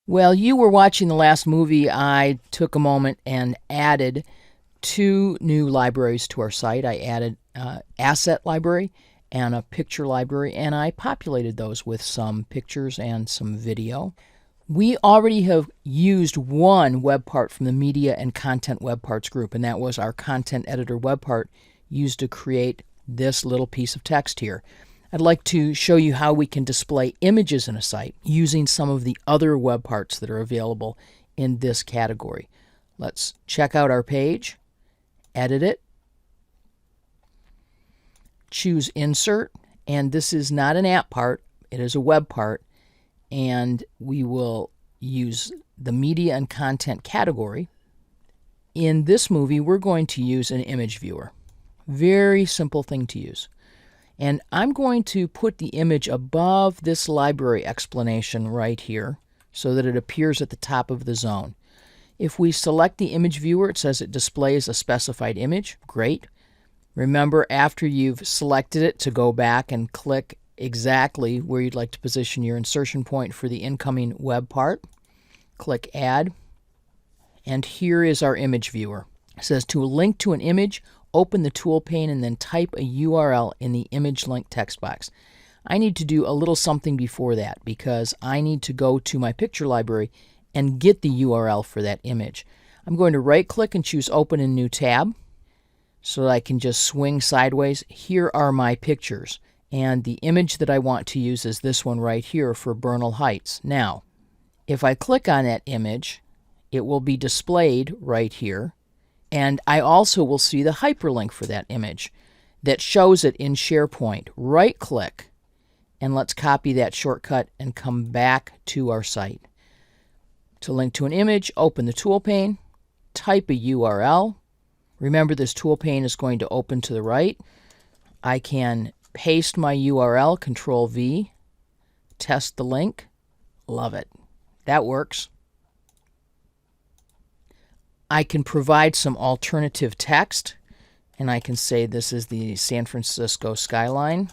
While you were watching the last movie, I took a moment and added 2 new libraries to our site. I added an asset library and a picture library, and I populated those with some pictures and some video. We already have used one web part from the Media and Content Web Parts group, and that was our Content Editor web part used to create this little piece of text here. I'd like to show you how we can display images in a site using some of the other web parts that are available in this category. Let's check out our page, edit it, choose Insert, and this is not an app part, it is a web part, and we will use the Media and Content category. In this movie, we're going to use an image viewer. Very simple thing to use. And I'm going to put the image above this library explanation right here so that it appears at the top of the zone. If we select the image viewer, it says it displays a specified image. Great. Remember, after you've selected it, to go back and click exactly where you'd like to position your insertion point for the incoming web part. Click Add. And here is our image viewer. It says to link to an image, open the tool pane and then type a URL in the image link text box. I need to do a little something before that because I need to go to my picture library and get the URL for that image. I'm going to right click and choose Open in New Tab so that I can just swing sideways. Here are my pictures, and the image that I want to use is this one right here for Bernal Heights. Now, if I click on that image, it will be displayed right here. And I also will see the hyperlink for that image that shows it in SharePoint. Right-click, and let's copy that shortcut and come back to our site. To link to an image, open the tool pane, type a URL. Remember, this tool pane is going to open to the right. I can paste my URL, Control-V, test the link. Love it. That works. I can provide some alternative text, and I can say this is the San Francisco skyline.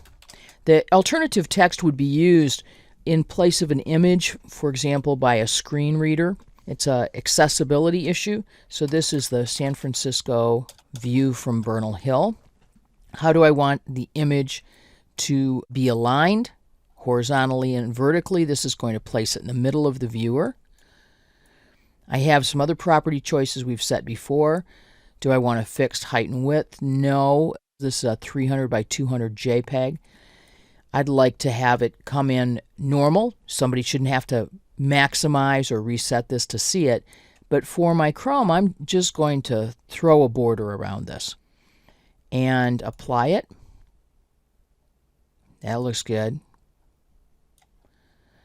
The alternative text would be used in place of an image, for example, by a screen reader. It's an accessibility issue. So this is the San Francisco view from Bernal Hill. How do I want the image to be aligned? Horizontally and vertically. This is going to place it in the middle of the viewer. I have some other property choices we've set before. Do I want a fixed height and width? No. This is a 300 by 200 JPEG. I'd like to have it come in normal. Somebody shouldn't have to maximize or reset this to see it. But for my Chrome, I'm just going to throw a border around this and apply it. That looks good.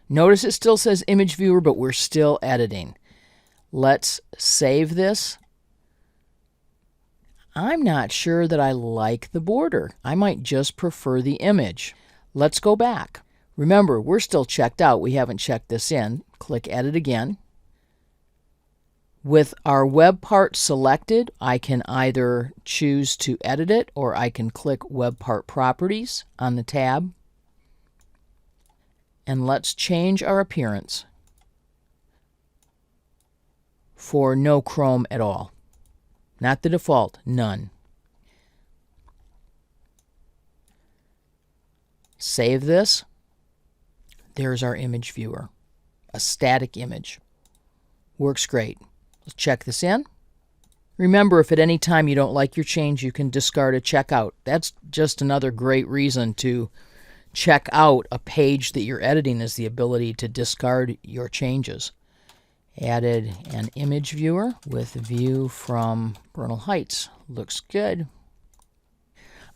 Notice it still says Image Viewer, but we're still editing. Let's save this. I'm not sure that I like the border. I might just prefer the image. Let's go back. Remember, we're still checked out. We haven't checked this in. Click Edit again. With our web part selected, I can either choose to edit it or I can click Web Part Properties on the tab. And let's change our appearance for no Chrome at all. Not the default, none. Save this. There's our image viewer. A static image. Works great. Let's check this in. Remember, if at any time you don't like your change, you can discard a checkout. That's just another great reason to check out a page that you're editing, is the ability to discard your changes. Added an image viewer with view from Bernal Heights. Looks good.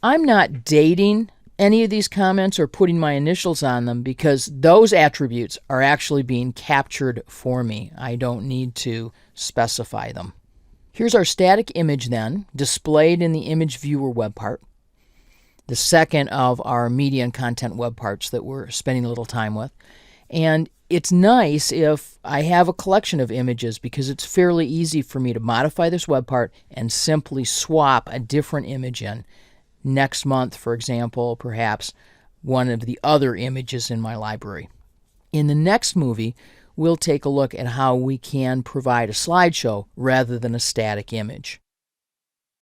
I'm not dating any of these comments or putting my initials on them because those attributes are actually being captured for me. I don't need to specify them. Here's our static image then, displayed in the image viewer web part. The second of our media and content web parts that we're spending a little time with. And it's nice if I have a collection of images because it's fairly easy for me to modify this web part and simply swap a different image in. Next month, for example, perhaps one of the other images in my library. In the next movie, we'll take a look at how we can provide a slideshow rather than a static image.